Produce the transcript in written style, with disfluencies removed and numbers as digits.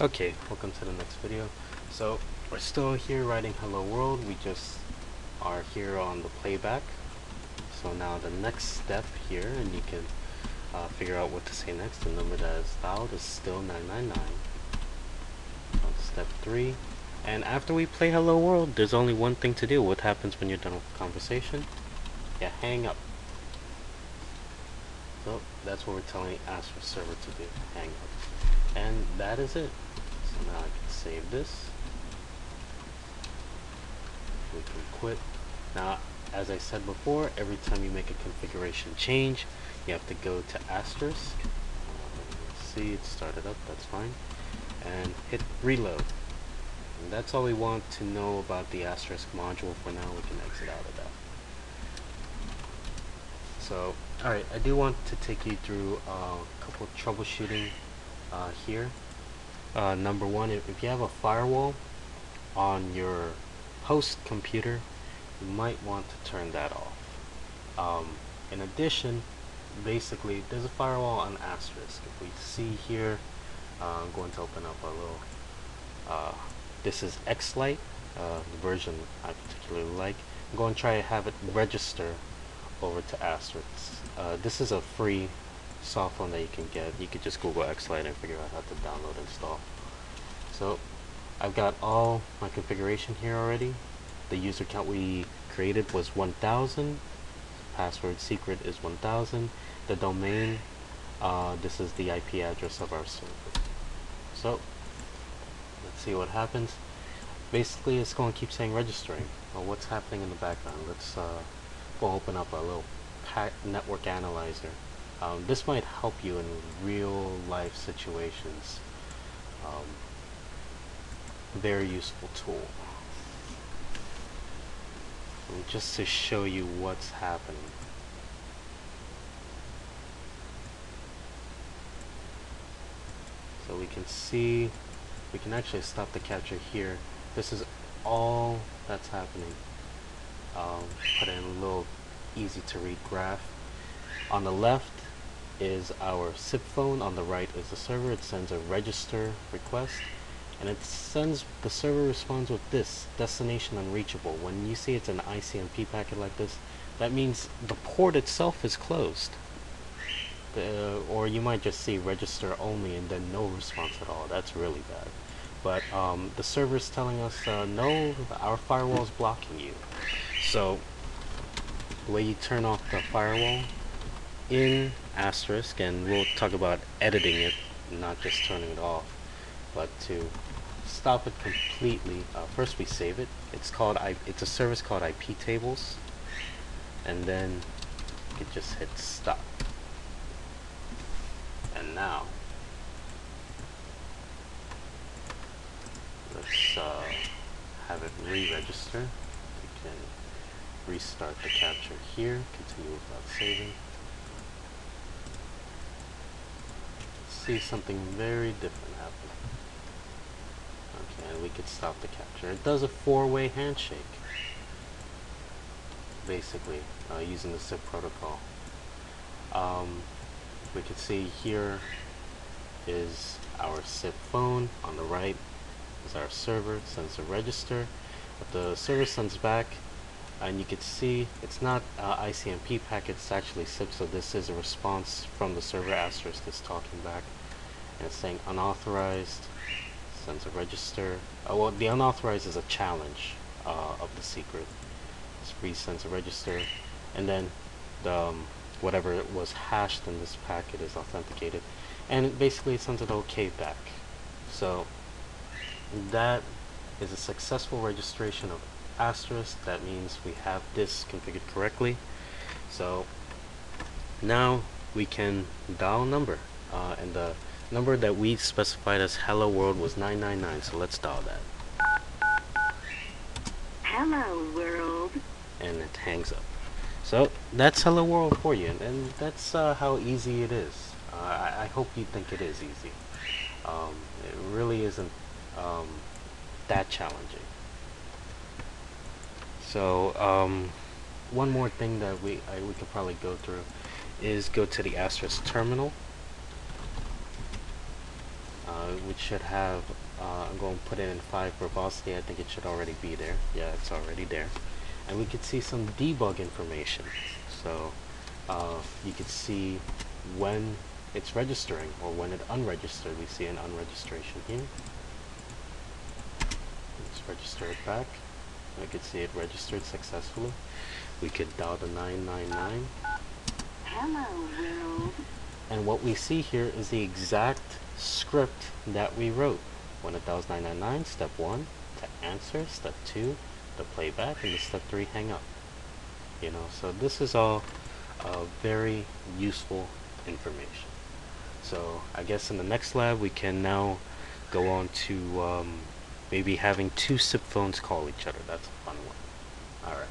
Okay, welcome to the next video. So we're still here writing hello world. We just are here on the playback. So now the next step here, and you can figure out what to say next. The number that is dialed is still 999. Step 3. And after we play hello world, there's only one thing to do. What happens when you're done with the conversation? Yeah, hang up. So that's what we're telling the asterisk server to do. Hang up. And that is it. So now I can save this. We can quit. Now, as I said before, every time you make a configuration change, you have to go to asterisk. See, it started up, that's fine. And hit reload. And that's all we want to know about the asterisk module for now. We can exit out of that. So, alright, I do want to take you through a couple of troubleshooting here. Number one, if you have a firewall on your host computer, you might want to turn that off. In addition, basically, there's a firewall on asterisk. If we see here, I'm going to open up a little, this is Xlite, the version I particularly like. I'm going to try to have it register over to asterisk. This is a free software that you can get. You could just Google Xlite and figure out how to download and install. So I've got all my configuration here already. The user count we created was 1000. Password secret is 1000. The domain, this is the IP address of our server. So let's see what happens. Basically, it's going to keep saying registering. Well, what's happening in the background? Let's go open up a little network analyzer. This might help you in real life situations. Very useful tool. And just to show you what's happening. So we can see, we can actually stop the capture here. This is all that's happening. Put in a little easy to read graph. On the left is our SIP phone, on the right is the server. It sends a register request, and it sends, the server responds with this, destination unreachable. When you see it's an ICMP packet like this, that means the port itself is closed. Or you might just see register only and then no response at all. That's really bad. But the server is telling us, no, our firewall is blocking you. So the way you turn off the firewall in asterisk, and we'll talk about editing it, not just turning it off, but to stop it completely, first we save it. It's a service called IP tables, and then you can just hit stop. And now let's have it re-register. We can restart the capture here, continue without saving. See something very different happen. Okay, and we could stop the capture. It does a four-way handshake, basically, using the SIP protocol. We can see here is our SIP phone. On the right is our server. It sends a register. What the server sends back, and you can see it's not ICMP packet, it's actually SIP, so this is a response from the server. Asterisk is talking back, and it's saying unauthorized, sends a register. Well, the unauthorized is a challenge of the secret. This resends a register, and then the whatever it was hashed in this packet is authenticated, and it basically sends an OK back. So that is a successful registration of asterisk. That means we have this configured correctly. So now we can dial a number, and the number that we specified as hello world was 999, so let's dial that. Hello world. And it hangs up. So that's hello world for you, and that's how easy it is. I hope you think it is easy. It really isn't that challenging. So one more thing that we could probably go through is go to the asterisk terminal. which should have, I'm going to put it in 5 verbosity. I think it should already be there. Yeah, it's already there. And we could see some debug information. So you could see when it's registering or when it unregistered. We see an unregistration here. Let's register it back. We could see it registered successfully. We could dial the 999. Hello, world. And what we see here is the exact script that we wrote. When it dials 999, step 1, to answer, step 2, to play back, and the step 3, hang up. You know, so this is all very useful information. So I guess in the next lab we can now go on to maybe having 2 SIP phones call each other. That's a fun one. Alright.